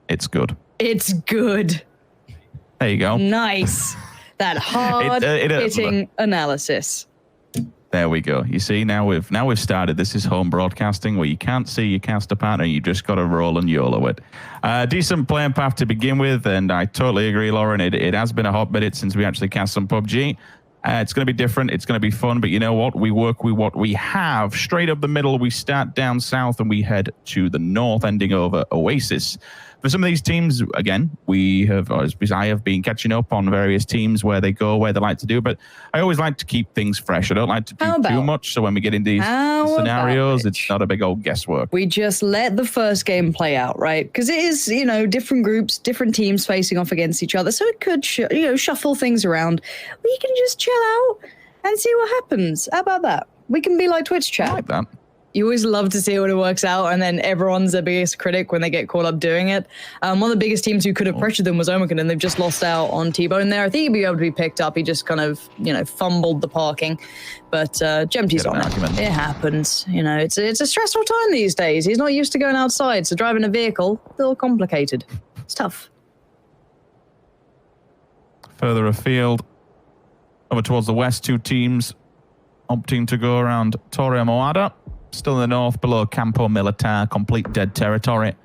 It's good. It's good. There you go. Nice. That hard-hitting analysis. There we go. You see, now we've started. This is home broadcasting where you can't see your caster partner. You just got to roll and YOLO it. Decent playing path to begin with, and I totally agree, Lauren. It has been a hot minute since we actually cast some PUBG. It's going to be different. It's going to be fun, but you know what? We work with what we have. Straight up the middle, we start down south and we head to the north, ending over Oasis. For some of these teams, again, I have been catching up on various teams where they go, where they like to do, but I always like to keep things fresh. I don't like to do too much, so when we get into these scenarios, it's not a big old guesswork. We just let the first game play out, right? Because it is, different groups, different teams facing off against each other, so it could, shuffle things around. We can just chill out and see what happens. How about that? We can be like Twitch chat. I like that. You always love to see when it works out, and then everyone's their biggest critic when they get caught up doing it. One of the biggest teams who could have pressured them was Omaken, and they've just lost out on T-Bone there. I think he'd be able to be picked up. He just kind of, fumbled the parking. But Gemty's on it. It happens. It's a stressful time these days. He's not used to going outside, so driving a vehicle, a little complicated. It's tough. Further afield, over towards the west, two teams opting to go around Torre Moada. Still in the north, below Campo Militar, complete dead territory.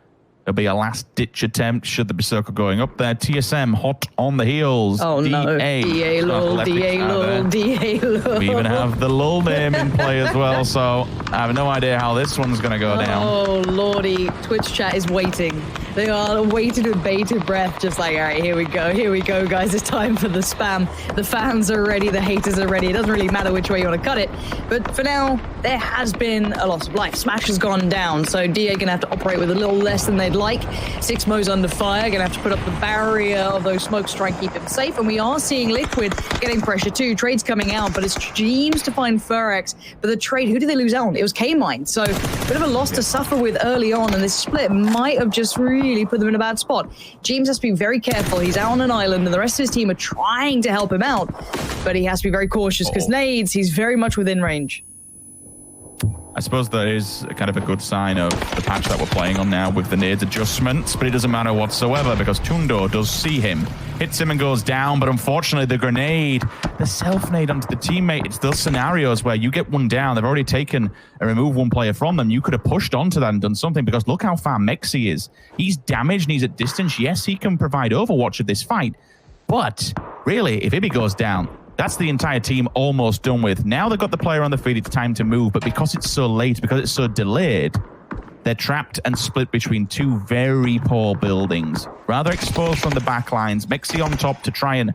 There'll be a last-ditch attempt, should there be circle going up there. TSM, hot on the heels. Oh, no. DA lull, DA lull, DA lull. We even have the lull name in play as well, so I have no idea how this one's going to go down. Oh, lordy. Twitch chat is waiting. They are waiting with bated breath, just like, all right, here we go, guys. It's time for the spam. The fans are ready, the haters are ready. It doesn't really matter which way you want to cut it. But for now, there has been a loss of life. Smash has gone down, so DA going to have to operate with a little less than they'd like. 6 Mo's under fire, going to have to put up the barrier of those smokes to try and keep him safe. And we are seeing Liquid getting pressure too. Trade's coming out, but it's Dreams to find Furex. But the trade, who did they lose out on? It was K-Mine. So a bit of a loss to suffer with early on, and this split might have just really put them in a bad spot. James has to be very careful. He's out on an island, and the rest of his team are trying to help him out. But he has to be very cautious because nades, he's very much within range. I suppose that is kind of a good sign of the patch that we're playing on now with the nades adjustments, but it doesn't matter whatsoever because Tundo does see him, hits him and goes down, but unfortunately the grenade, the self-nade onto the teammate, it's those scenarios where you get one down, they've already taken and removed one player from them, you could have pushed onto that and done something because look how far Mexi is. He's damaged and he's at distance. Yes, he can provide overwatch of this fight, but really, if Ibby goes down, that's the entire team almost done with. Now they've got the player on the feed, it's time to move, but because it's so late, because it's so delayed, they're trapped and split between two very poor buildings. Rather exposed from the back lines, Mexi on top to try and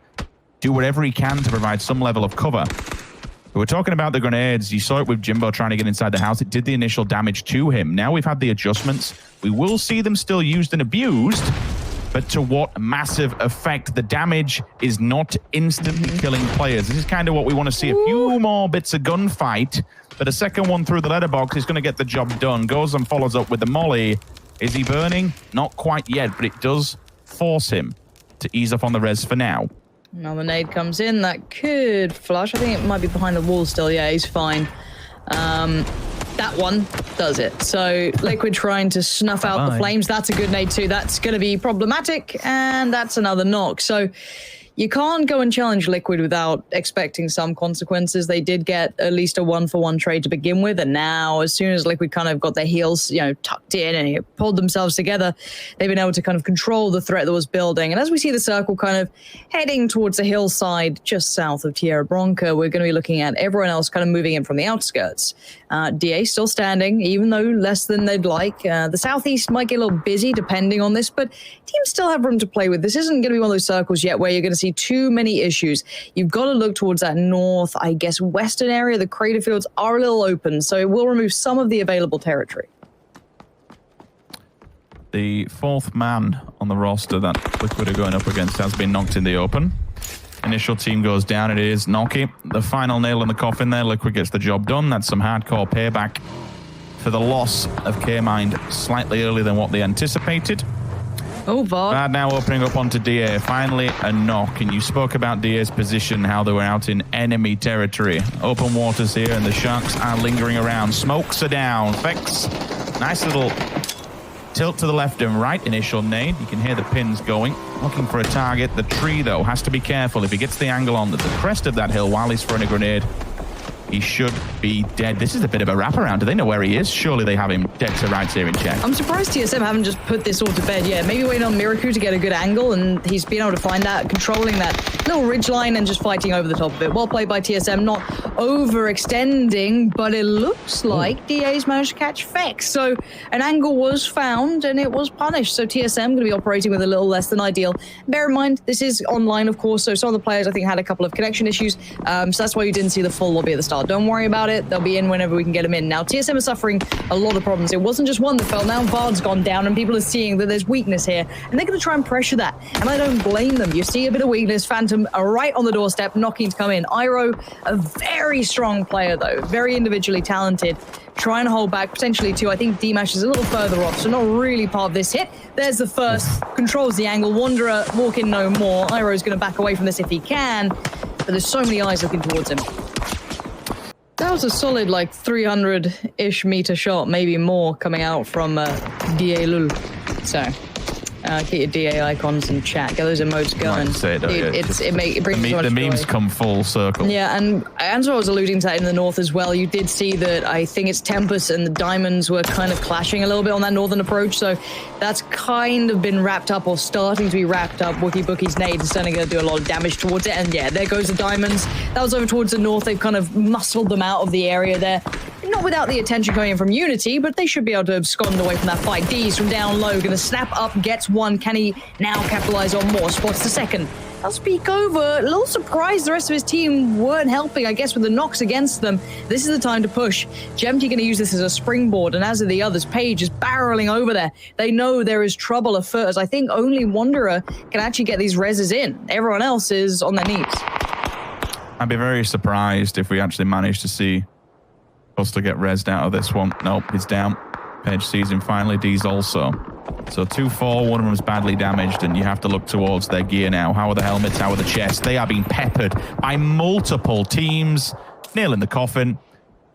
do whatever he can to provide some level of cover. But we're talking about the grenades. You saw it with Jimbo trying to get inside the house. It did the initial damage to him. Now we've had the adjustments. We will see them still used and abused, but to what massive effect? The damage is not instantly killing players. This is kind of what we want to see. A few more bits of gunfight, but a second one through the letterbox is going to get the job done. Goes and follows up with the molly. Is he burning? Not quite yet, but it does force him to ease off on the res for now. Another nade comes in. That could flush. I think it might be behind the wall still. Yeah, he's fine. That one does it. So Liquid trying to snuff out the flames. That's a good nade too. That's going to be problematic. And that's another knock. So you can't go and challenge Liquid without expecting some consequences. They did get at least a 1-for-1 trade to begin with. And now as soon as Liquid kind of got their heels, tucked in and pulled themselves together, they've been able to kind of control the threat that was building. And as we see the circle kind of heading towards the hillside just south of Tierra Bronca, we're going to be looking at everyone else kind of moving in from the outskirts. DA still standing, even though less than they'd like. The southeast might get a little busy depending on this, but teams still have room to play with. This isn't going to be one of those circles yet where you're going to see too many issues. You've got to look towards that north, I guess, western area. The crater fields are a little open, so it will remove some of the available territory. The fourth man on the roster that Liquid are going up against has been knocked in the open. Initial team goes down. It is Noki. The final nail in the coffin there. Liquid gets the job done. That's some hardcore payback for the loss of K-Mind slightly earlier than what they anticipated. Oh, Vod. Bad now opening up onto DA. Finally a knock. And you spoke about DA's position, how they were out in enemy territory. Open waters here, and the Sharks are lingering around. Smokes are down. Vex, nice little Tilt to the left and right. Initial nade. You can hear the pins going. Looking for a target. The tree, though, has to be careful. If he gets the angle on the crest of that hill while he's throwing a grenade, he should be dead. This is a bit of a wraparound. Do they know where he is? Surely they have him dead to rights here in check. I'm surprised TSM haven't just put this all to bed yet. Maybe waiting on Miraku to get a good angle, and he's been able to find that, controlling that little ridge line and just fighting over the top of it. Well played by TSM, not overextending, but it looks like DA's managed to catch Fex. So an angle was found and it was punished. So TSM going to be operating with a little less than ideal. Bear in mind, this is online, of course, so some of the players I think had a couple of connection issues. So that's why you didn't see the full lobby at the start. Don't worry about it. They'll be in whenever we can get them in. Now, TSM is suffering a lot of problems. It wasn't just one that fell. Now Vard's gone down and people are seeing that there's weakness here. And they're going to try and pressure that. And I don't blame them. You see a bit of weakness. Phantom are right on the doorstep, knocking to come in. Iroh, a very strong player, though. Very individually talented. Trying to hold back, potentially, too. I think D-Mash is a little further off, so not really part of this hit. There's the first. Controls the angle. Wanderer, walk in no more. Iroh's going to back away from this if he can. But there's so many eyes looking towards him. That was a solid, like, 300-ish meter shot, maybe more, coming out from DA Lul. So, get your DA icons in chat. Get those emotes going. It brings so much the memes joy. come full circle. Yeah, and Angelo was alluding to that in the north as well. You did see that I think it's Tempest and the Diamonds were kind of clashing a little bit on that northern approach. So that's kind of been wrapped up or starting to be wrapped up. Wookie Bookie's nade is certainly going to do a lot of damage towards it. And yeah, there goes the Diamonds. That was over towards the north. They've kind of muscled them out of the area there. Not without the attention coming in from Unity, but they should be able to abscond away from that fight. D's from down low, going to snap up, gets one. Can he now capitalize on more? Spots the second. I'll speak over. A little surprised the rest of his team weren't helping, I guess, with the knocks against them. This is the time to push. Gemty going to use this as a springboard, and as are the others. Page is barreling over there. They know there is trouble afoot, as I think only Wanderer can actually get these reses in. Everyone else is on their knees. I'd be very surprised if we actually managed to see us to get rezzed out of this one. Nope, he's down. Page sees him finally. D's also. So 2-4, one of them is badly damaged, and you have to look towards their gear now. How are the helmets? How are the chests? They are being peppered by multiple teams. Nail in the coffin, and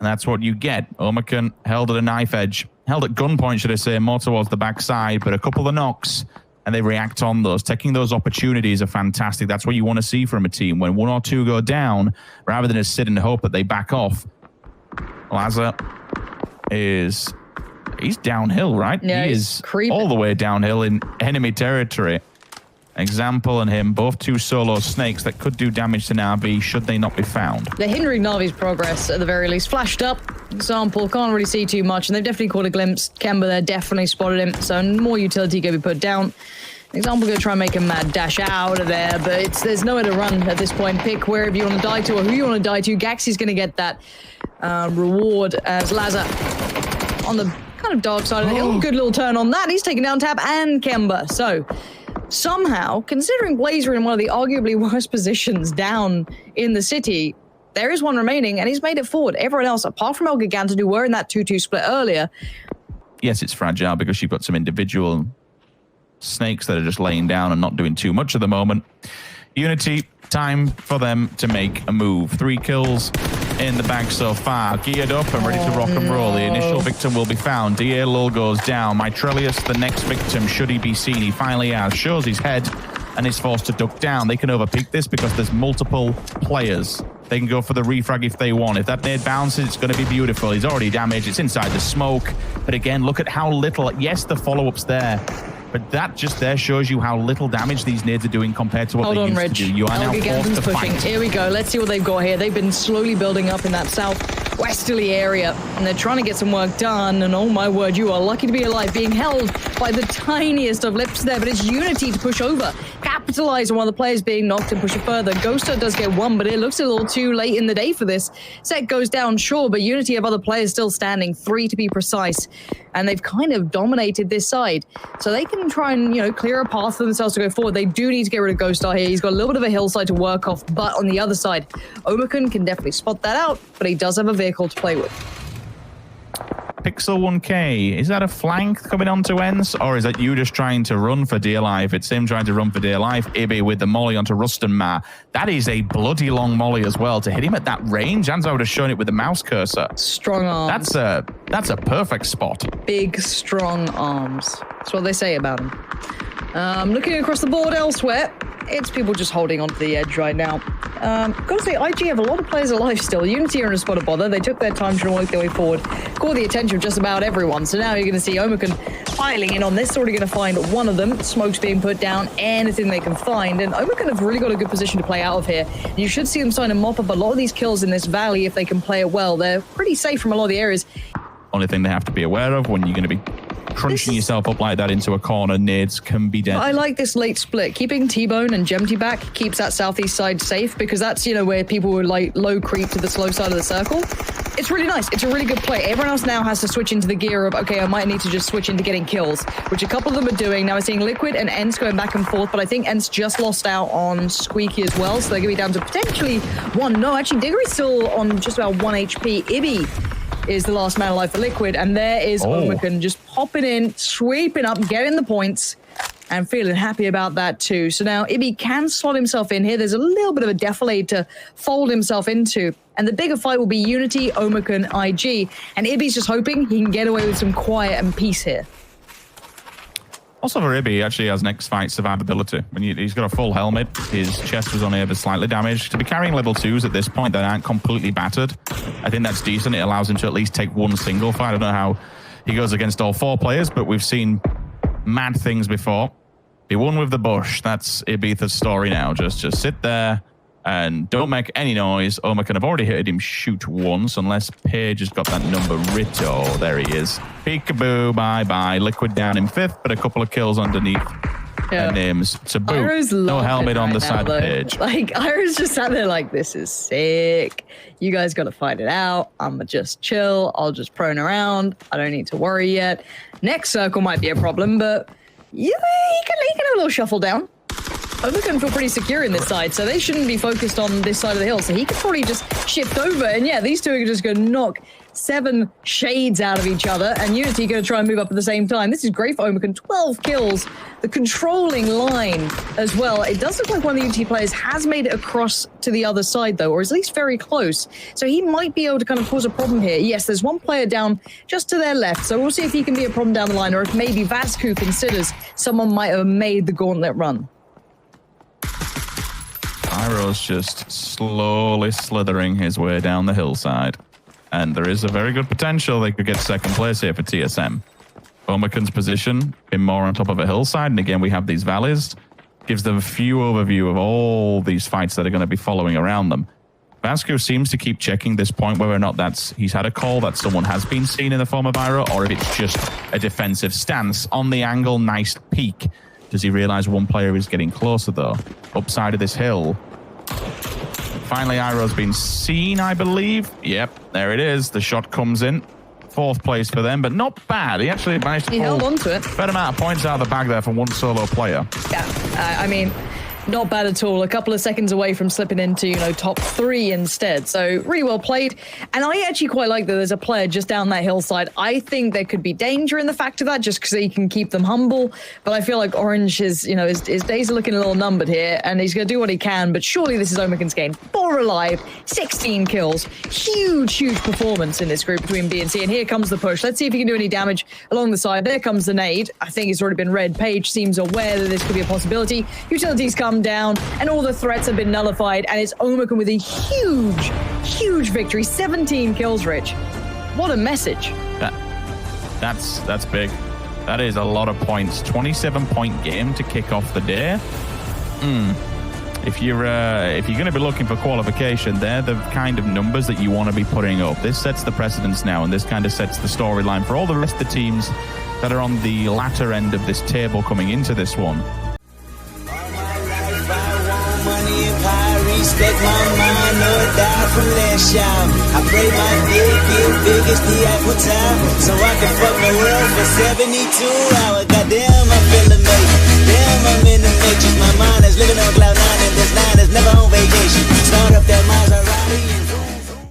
that's what you get. Omaken held at a knife edge. Held at gunpoint, should I say, more towards the backside, but a couple of knocks, and they react on those. Taking those opportunities are fantastic. That's what you want to see from a team. When one or two go down, rather than just sit and hope that they back off. Laza is... He's downhill, right? Yeah, he is all the way downhill in enemy territory. Example and him, both two solo snakes that could do damage to Na'Vi should they not be found. They're hindering Na'Vi's progress at the very least. Flashed up. Example, can't really see too much, and they've definitely caught a glimpse. Kemba there definitely spotted him, so more utility going to be put down. Example, going to try and make a mad dash out of there, but there's nowhere to run at this point. Pick wherever you want to die to or who you want to die to. Gaxy's going to get that reward as Laza on the kind of dark side of the hill. Good little turn on that. He's taken down Tab and Kemba. So somehow, considering Blazer in one of the arguably worst positions down in the city, there is one remaining, and he's made it forward. Everyone else, apart from El Gigant, who were in that 2-2 split earlier. Yes, it's fragile because you've got some individual snakes that are just laying down and not doing too much at the moment. Unity, time for them to make a move. 3 kills in the bag so far. Geared up and ready to rock and roll. The initial victim will be found. DA Lul goes down. Mitrelius, the next victim, should he be seen? He finally has. Shows his head and is forced to duck down. They can overpeak this because there's multiple players. They can go for the refrag if they want. If that nade bounces, it's going to be beautiful. He's already damaged. It's inside the smoke. But again, look at how little. Yes, the follow-up's there. But that just there shows you how little damage these nades are doing compared to what they used to do. You are now forced to fight. Here we go. Let's see what they've got here. They've been slowly building up in that southwesterly area, and they're trying to get some work done. And oh my word, you are lucky to be alive, being held by the tiniest of lips there. But it's Unity to push over, capitalize on one of the players being knocked and push it further. Ghoster does get one, but it looks a little too late in the day for this. Set goes down, sure, but Unity have other players still standing, 3 to be precise. And they've kind of dominated this side. So they can try and, clear a path for themselves to go forward. They do need to get rid of Ghost Star here. He's got a little bit of a hillside to work off, but on the other side, Omaken can definitely spot that out, but he does have a vehicle to play with. Pixel 1K, is that a flank coming onto ends, or is that you just trying to run for dear life? It's him trying to run for dear life. Ibi with the molly onto Rustenmar. That is a bloody long molly as well. To hit him at that range, Anzo would have shown it with the mouse cursor. Strong arms. That's a perfect spot. Big, strong arms. That's what they say about him. Looking across the board elsewhere, it's people just holding onto the edge right now. Gotta say, IG have a lot of players alive still. Unity are in a spot of bother. They took their time to work their way forward, caught the attention of just about everyone. So now you're going to see Omaken piling in on this. Already going to find one of them. Smoke's being put down, anything they can find. And Omaken have really got a good position to play out of here. You should see them starting to mop up a lot of these kills in this valley if they can play it well. They're pretty safe from a lot of the areas. Only thing they have to be aware of when you're going to be crunching yourself up like that into a corner, nades can be dead. I like this late split. Keeping T-Bone and Gemty back keeps that southeast side safe because that's, you know, where people would like low creep to the slow side of the circle. It's really nice. It's a really good play. Everyone else now has to switch into the gear of, okay, I might need to just switch into getting kills, which a couple of them are doing. Now we're seeing Liquid and Ents going back and forth, but I think Ents just lost out on Squeaky as well, so they're going to be down to potentially one. No, actually, Diggory's still on just about 1 HP. Ibby is the last man alive for Liquid, and there is Omaken just popping in, sweeping up, getting the points, and feeling happy about that too. So now Ibby can slot himself in here. There's a little bit of a defilade to fold himself into, and the bigger fight will be Unity, Omaken, IG, and Ibby's just hoping he can get away with some quiet and peace here. Also for Ibby, he actually has next fight survivability. When he's got a full helmet, his chest was only ever slightly damaged. To be carrying level 2s at this point that aren't completely battered, I think that's decent. It allows him to at least take one single fight. I don't know how he goes against all 4 players, but we've seen mad things before. He won with the bush. That's Ibiza's story now. Just sit there and don't make any noise. Omaken have already hit him shoot once, unless Paige has got that number Rito. There he is. Peekaboo, bye-bye. Liquid down in 5th, but a couple of kills underneath their names to boot. No helmet on the side of Paige. Like, Ira's just sat there like, this is sick. You guys got to fight it out. I'm just chill. I'll just prone around. I don't need to worry yet. Next circle might be a problem, but yeah, he can have a little shuffle down. Omaken feel pretty secure in this side, so they shouldn't be focused on this side of the hill. So he could probably just shift over, and yeah, these two are just going to knock 7 shades out of each other, and Unity going to try and move up at the same time. This is great for Omaken. 12 kills. The controlling line as well. It does look like one of the Unity players has made it across to the other side, though, or at least very close. So he might be able to kind of cause a problem here. Yes, there's one player down just to their left, so we'll see if he can be a problem down the line, or if maybe Vasku considers someone might have made the gauntlet run. Pyro's just slowly slithering his way down the hillside. And there is a very good potential they could get second place here for TSM. Omaken's position, been more on top of a hillside, and again we have these valleys. Gives them a few overview of all these fights that are going to be following around them. Vasco seems to keep checking this point, whether or not he's had a call that someone has been seen in the form of Iro, or if it's just a defensive stance. On the angle, nice peek. Does he realize one player is getting closer, though? Upside of this hill. Finally, Iro's been seen, I believe. Yep, there it is. The shot comes in. 4th place for them, but not bad. He actually managed to pull held on to it. A fair amount of points out of the bag there from one solo player. Yeah, I mean, not bad at all. A couple of seconds away from slipping into, you know, top 3 instead. So really well played. And I actually quite like that there's a player just down that hillside. I think there could be danger in the fact of that, just because he can keep them humble. But I feel like Orange is, you know, his days are looking a little numbered here, and he's going to do what he can. But surely this is Omaken's game. 4 alive, 16 kills. Huge performance in this group between B and C. And here comes the push. Let's see if he can do any damage along the side. There comes the nade. I think it's already been read. Paige seems aware that this could be a possibility. Utilities come down, and all the threats have been nullified, and it's Omaken with a huge victory. 17 kills, Rich. What a message. That's big. That is a lot of points. 27-point game to kick off the day. If you're going to be looking for qualification, they're the kind of numbers that you want to be putting up. This sets the precedence now, and this kind of sets the storyline for all the rest of the teams that are on the latter end of this table coming into this one. Respect my mind, no die from last y'all. I pray my dick get big as the Eiffel Tower, so I can fuck the world for 72 hours. Goddamn.